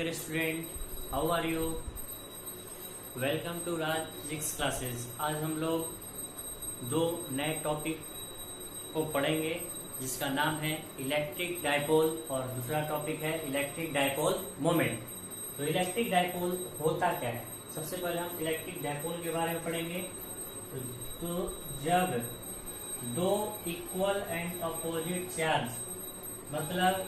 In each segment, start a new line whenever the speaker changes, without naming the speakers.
Dear student, how are you? Welcome to Raj physics classes. आज हम लोग दो नए टॉपिक को पढ़ेंगे जिसका नाम है इलेक्ट्रिक डायपोल और दूसरा टॉपिक है इलेक्ट्रिक डायपोल मोमेंट। तो इलेक्ट्रिक डायपोल होता क्या है? सबसे पहले हम इलेक्ट्रिक डायपोल के बारे में पढ़ेंगे। तो जब दो इक्वल एंड अपोजिट चार्ज, मतलब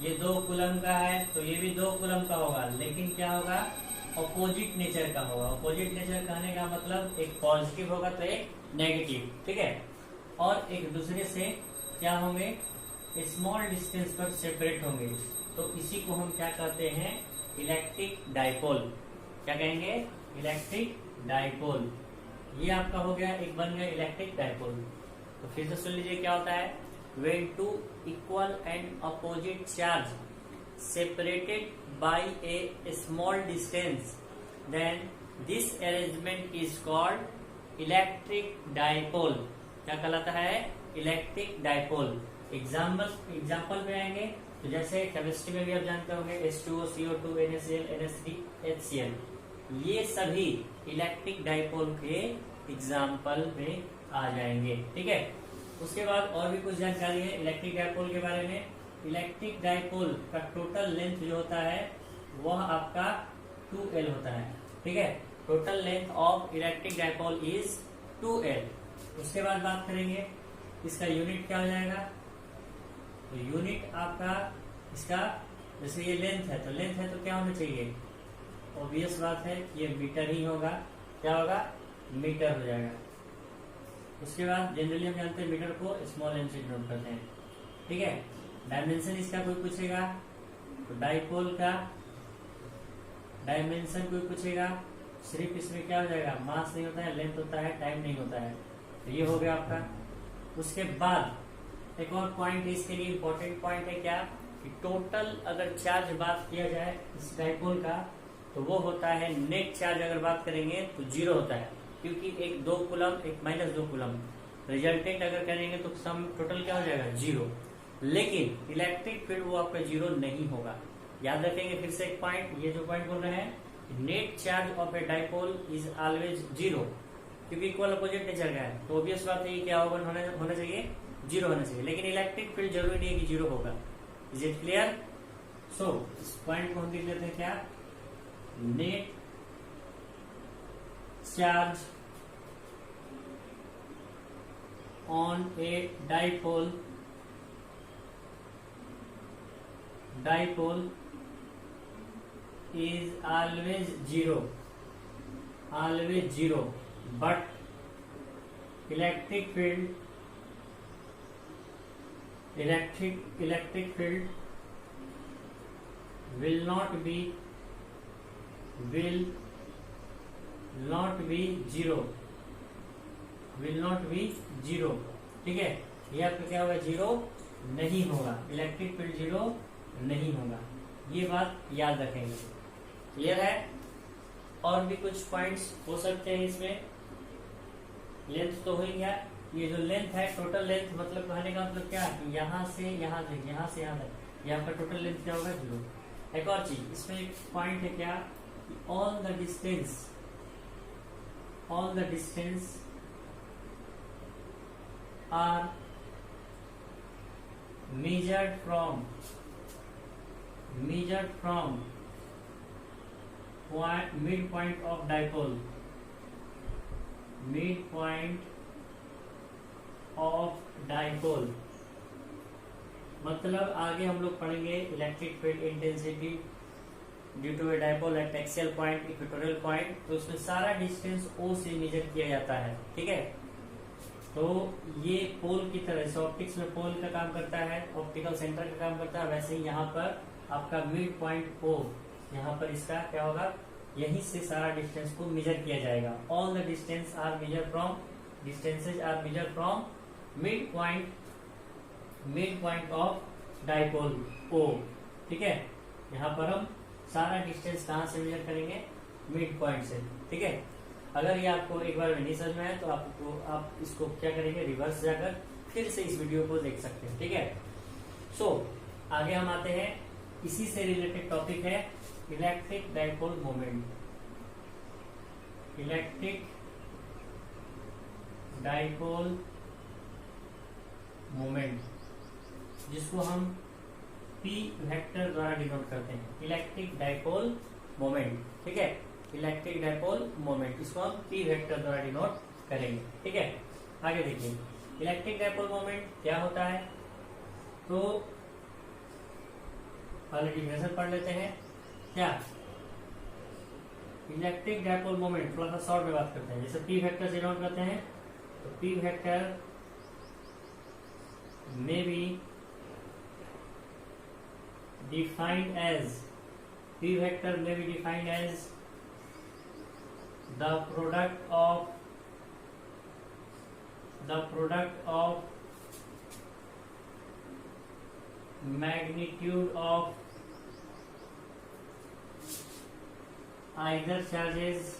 ये 2 कूलम का है तो ये भी 2 कूलम का होगा, लेकिन क्या होगा? अपोजिट नेचर का होगा। अपोजिट नेचर कहने का मतलब एक पॉजिटिव होगा तो एक नेगेटिव, ठीक है। और एक दूसरे से क्या होंगे? स्मॉल डिस्टेंस पर सेपरेट होंगे, तो इसी को हम क्या कहते हैं? Electric dipole. क्या कहेंगे? Electric dipole. ये आपका हो गया, एक बन गया इलेक्ट्रिक डायपोल। तो फिर से सुन लीजिए क्या होता है। When two equal and opposite charge separated by a small distance, then this arrangement is called electric dipole। क्या कहलाता है? Electric dipole. एग्जाम्पल पे आएंगे तो जैसे केमिस्ट्री में भी आप जानते होंगे H2O, CO2, NaCl, NH3, HCl, ये सभी इलेक्ट्रिक डायपोल के एग्जाम्पल में आ जाएंगे, ठीक है। उसके बाद और भी कुछ जानकारी है इलेक्ट्रिक डायपोल के बारे में। इलेक्ट्रिक डायपोल का टोटल लेंथ जो होता है वह आपका 2L होता है, ठीक है। Total length of electric dipole is 2L। उसके बाद बात करेंगे इसका यूनिट क्या हो जाएगा। तो यूनिट आपका इसका, जैसे ये लेंथ है तो क्या होना चाहिए? ऑब्वियस बात है कि ये मीटर ही होगा। क्या होगा? मीटर हो जाएगा। उसके बाद जनरली हम जानते हैं मीटर को स्मॉल एन से डिनोट करते हैं, ठीक है। डायमेंशन इसका कोई पूछेगा तो डायपोल का डायमेंशन कोई पूछेगा, सिर्फ इसमें क्या हो जाएगा? मास नहीं होता है, लेंथ होता है, टाइम नहीं होता है। तो ये हो गया आपका। उसके बाद एक और पॉइंट है इसके लिए, इंपॉर्टेंट पॉइंट है क्या कि टोटल अगर चार्ज बात किया जाए इस डायपोल का तो वो होता है नेट चार्ज। अगर बात करेंगे तो 0 होता है, क्योंकि एक 2 कूलम एक -2 कूलम, रिजल्टेंट अगर करेंगे तो सम टोटल क्या हो जाएगा? 0। लेकिन इलेक्ट्रिक फील्ड वो आपका 0 नहीं होगा। याद रखेंगे फिर से एक पॉइंट, ये जो पॉइंट बोल रहे हैं, net charge of A dipole is always 0, क्योंकि इक्वल अपोजिट नेचर का है। तो ऑब्वियस बात है क्या होगा? होना चाहिए 0 होना चाहिए। लेकिन इलेक्ट्रिक फील्ड जरूरी नहीं है कि 0 होगा। Is it clear? सो इस पॉइंट को हम देख लेते हैं क्या। Net charge on a dipole is always zero, but electric field will not be zero, ठीक है। ये आपका क्या होगा? 0 नहीं होगा। इलेक्ट्रिक फील्ड 0 नहीं होगा, ये बात याद रखेंगे। क्लियर है? और भी कुछ पॉइंट्स हो सकते हैं इसमें। लेंथ तो हो ही गया। ये जो लेंथ है, टोटल लेंथ मतलब कहने का मतलब क्या है? यहाँ से यहाँ तक, यहाँ से यहाँ तक, ये आपका टोटल लेंथ क्या होगा? 0। एक और चीज इसमें एक पॉइंट है क्या, all the distance are measured from midpoint of dipole, मतलब आगे हम लोग पढ़ेंगे electric field intensity due to a dipole at axial point, equatorial point. तो उसमें सारा डिस्टेंस O से मेजर किया जाता है, ठीक है। तो ये पोल की तरह से ऑप्टिक्स में पोल का काम करता है, ऑप्टिकल सेंटर का काम करता है, वैसे ही यहाँ पर आपका मिड पॉइंट O, यहाँ पर इसका क्या होगा? यहीं से सारा डिस्टेंस को मेजर किया जाएगा। All the distances are measure from mid point of dipole O, ठीक है। यहाँ पर हम सारा डिस्टेंस कहाँ से मेजर करेंगे? मिड पॉइंट से, ठीक है। अगर ये आपको एक बार में नहीं समझ में आए तो आप इसको क्या करेंगे? रिवर्स जाकर फिर से इस वीडियो को देख सकते हैं, ठीक है। सो आगे हम आते हैं इसी से रिलेटेड टॉपिक है electric dipole moment. Electric dipole moment, जिसको हम P वेक्टर द्वारा डिनोट करते हैं, इलेक्ट्रिक डाइपोल मोमेंट। ठीक है, इलेक्ट्रिक डाइपोल मोमेंट, इसको हम P वेक्टर द्वारा डिनोट करेंगे। ठीक है, आगे देखिए इलेक्ट्रिक डाइपोल मोमेंट क्या होता है। तो पहले डिफिनेशन पढ़ लेते हैं। क्या इलेक्ट्रिक डाइपोल मोमेंट, थोड़ा सा शॉर्ट में बात करते हैं। जैसे P वेक्टर से डिनोट करते हैं, तो P vector may be defined as P vector may be defined as the product of magnitude of either charges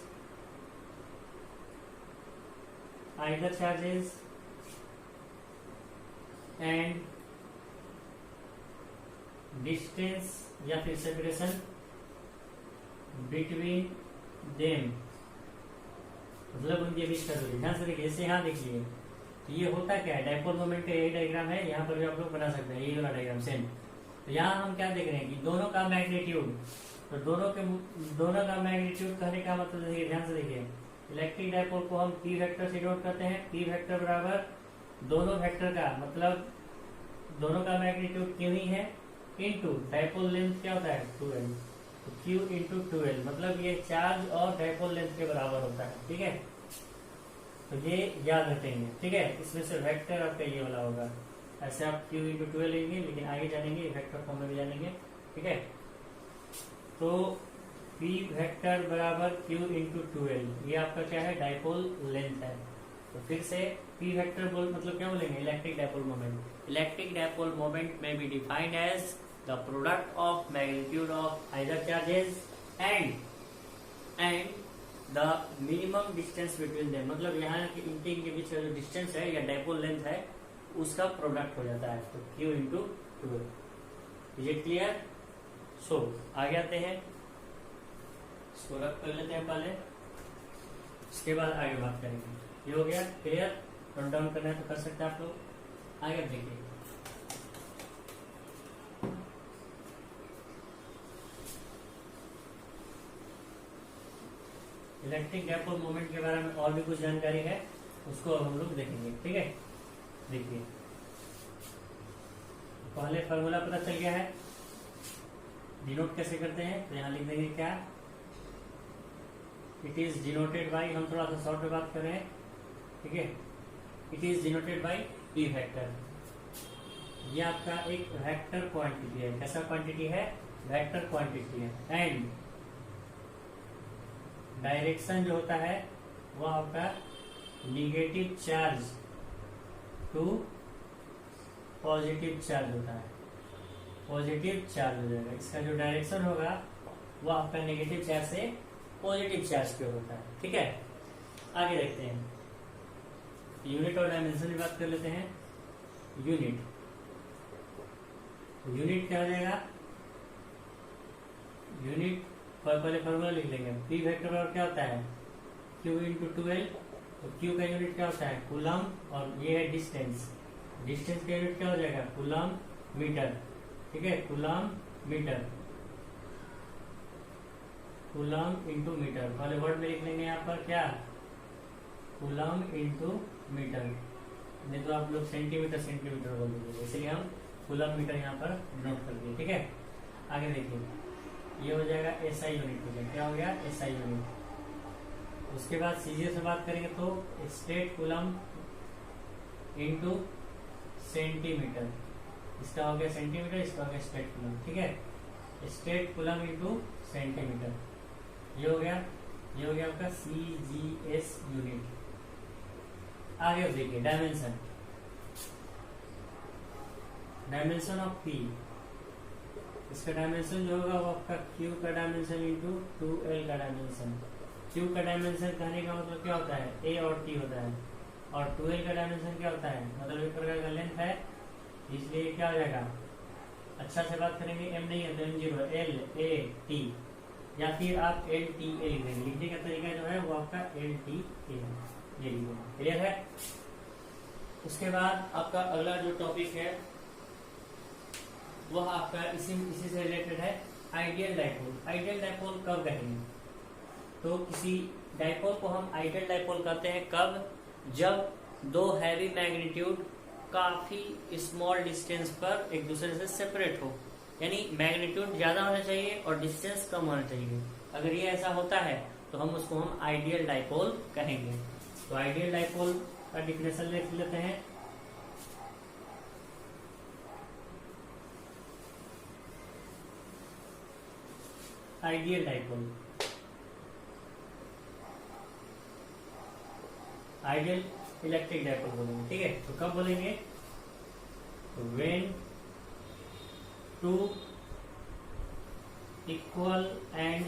and distance या फिर सेपरेशन बिटवीन देम, मतलब उनके बीच का दूरी। ध्यान से देखिए, जैसे यहाँ देखिए तो ये होता क्या है, डाइपोल मोमेंट का यही डायग्राम है, यहाँ पर भी आप लोग बना सकते हैं यही वाला डायग्राम सेम। तो यहाँ हम क्या देख रहे हैं कि दोनों का मैग्नीट्यूड, तो दोनों का मैग्नीट्यूड कहने का मतलब देखिए, ध्यान से देखिए इलेक्ट्रिक डाइपोल को हम P वेक्टर से डिनोट करते हैं। P वेक्टर बराबर दोनों वेक्टर का, मतलब दोनों का मैग्नीट्यूड Q ही है, इनटू डाइपोल लेंथ क्या होता है 2L, तो Q इंटू 2L, मतलब ये चार्ज और डाइपोल लेंथ के बराबर होता है। ठीक है, तो ये याद रखेंगे। ठीक है, इसमें से वेक्टर आपका ये वाला होगा, ऐसे आप Q इंटू 2L लेंगे, लेकिन आगे जानेंगे वेक्टर फॉर्म में भी जानेंगे। ठीक है, तो P वेक्टर बराबर Q इंटू 2L, ये आपका क्या है, डाइपोल लेंथ है। तो फिर से P वेक्टर मतलब क्या बोलेंगे, electric dipole moment. Electric dipole moment में be defined as the product of magnitude of either charges and the minimum distance between them, मतलब यहाँ के इनके के बीच का जो डिस्टेंस है या डाइपोल लेंथ है उसका प्रोडक्ट हो जाता है, तो Q इंटू 2L। ये क्लियर? सो आगे आते हैं, इसको रख कर लेते हैं पहले, इसके बाद आगे बात करेंगे। ये हो गया क्लियर? नोट डाउन करना है तो कर सकते हैं आप लोग। आगे देखिए इलेक्ट्रिक डाइपोल मोमेंट के बारे में और भी कुछ जानकारी है, उसको हम लोग देखेंगे। ठीक है, देखिए पहले फॉर्मूला पता चल गया है, डिनोट कैसे करते हैं, तो यहाँ लिख देंगे क्या, इट इज डिनोटेड बाई, हम थोड़ा सा शॉर्ट में बात कर रहे हैं। ठीक है, it is denoted by P vector. ये आपका एक वेक्टर क्वांटिटी है। कैसा क्वांटिटी है, वेक्टर क्वांटिटी है। एंड डायरेक्शन जो होता है वो आपका negative charge to positive charge होता है, पॉजिटिव चार्ज हो जाएगा। इसका जो डायरेक्शन होगा वो आपका नेगेटिव चार्ज से पॉजिटिव चार्ज पे होता है। ठीक है, आगे देखते हैं, यूनिट और डायमेंशन की बात कर लेते हैं। यूनिट क्या हो जाएगा, यूनिट पहले फॉर्मूला लिख लेंगे। P वेक्टर बराबर क्या होता है, Q इंटू 2L, तो Q का यूनिट क्या होता है, कूलम, और ये है डिस्टेंस, डिस्टेंस का यूनिट क्या हो जाएगा, कूलम मीटर। ठीक है, coulomb metre, coulomb into metre, पहले वर्ड में लिख लेंगे यहाँ पर क्या, कूलम इंटू मीटर, नहीं तो आप लोग सेंटीमीटर बोल दीजिए, इसलिए हम कूलम मीटर यहाँ पर नोट कर दिए। ठीक है, आगे देखिए ये हो जाएगा SI यूनिट हो गया, क्या हो गया, SI यूनिट। उसके बाद सीजीएस से बात करेंगे तो स्टेट कूलम इंटू सेंटीमीटर, इसका हो गया सेंटीमीटर, इसका हो गया स्टेट कूलम। ठीक है, स्टेट कूलम इंटू सेंटीमीटर, ये हो गया आपका CGS यूनिट। आगे देखिए डायमेंशन ऑफ P, इसका डायमेंशन जो होगा वो आपका Q का डायमेंशन इंटू 2L का डायमेंशन। Q का डायमेंशन कहने का मतलब क्या होता है, A और T होता है, और 2L का डायमेंशन क्या होता है, मतलब एक प्रकार का लेंथ है, इसलिए क्या हो जाएगा अच्छा से बात करेंगे, एम नहीं है तो M0 LAT, या फिर आप LTA लिख देंगे। लिखने का तरीका जो है वो आपका LTA है, ये लिखेंगे। क्लियर है? उसके बाद आपका अगला जो टॉपिक है वह आपका इसी से रिलेटेड है, आइडियल डाइपोल। आइडियल डाइपोल कब कहेंगे? तो किसी डाइपोल को हम आइडियल डाइपोल कहते हैं कब? जब दो हैवी मैग्नीट्यूड काफी स्मॉल डिस्टेंस पर एक दूसरे से सेपरेट हो, यानी मैग्नीट्यूड ज्यादा होना चाहिए और डिस्टेंस कम होना चाहिए। अगर ये ऐसा होता है तो हम उसको हम आइडियल डाइपोल कहेंगे। तो आइडियल डाइपोल का डिफिनेशन लिख लेते हैं। Ideal dipole, ideal electric dipole बोलेंगे। ठीक है, तो कब बोलेंगे? When two equal and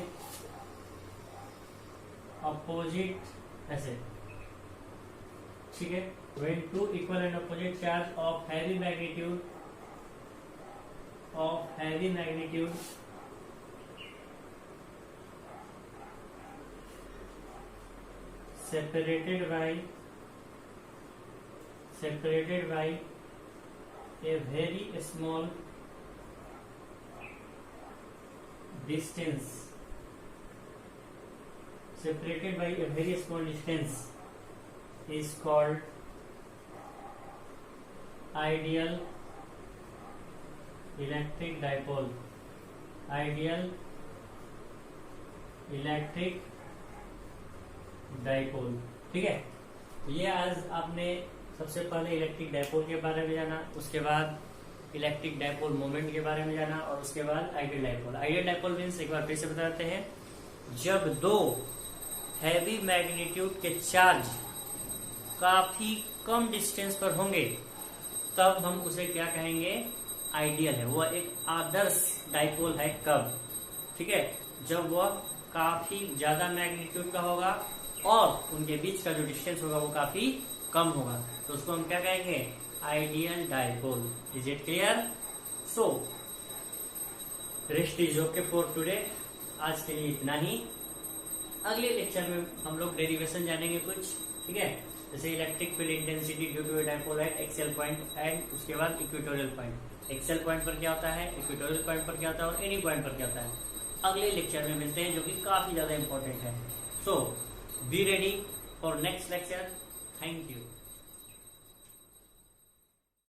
opposite, ऐसे। ठीक है, when two equal and opposite charge of heavy magnitude separated by a very small distance, is called ideal electric dipole। Ideal electric dipole. ठीक है, तो ये आज आपने सबसे पहले इलेक्ट्रिक डाइपोल के बारे में जाना, उसके बाद इलेक्ट्रिक डाइपोल मोमेंट के बारे में जाना, और उसके बाद ideal dipole. Ideal dipole means, एक बार फिर से बताते हैं, जब दो हैवी मैग्नीट्यूड के चार्ज काफी कम डिस्टेंस पर होंगे तब हम उसे क्या कहेंगे? आइडियल है, वह एक आदर्श डाइपोल है। कब? ठीक है, जब वह काफी ज्यादा मैग्नीट्यूड का होगा और उनके बीच का जो डिस्टेंस होगा वो काफी कम होगा, तो उसको हम क्या कहेंगे? Ideal dipole. Is it clear? So rest is okay for today. आज के लिए इतना ही। अगले लेक्चर में हम लोग डेरिवेशन जानेंगे कुछ। ठीक है, जैसे electric field intensity due to a dipole at axial point and उसके बाद इक्वेटोरियल पॉइंट। एक्सियल पॉइंट पर क्या होता है, इक्वेटोरियल पॉइंट पर क्या होता है और एनी पॉइंट पर क्या होता है, अगले लेक्चर में मिलते हैं, जो कि काफी ज्यादा इंपॉर्टेंट है। So be ready for next lecture. Thank you.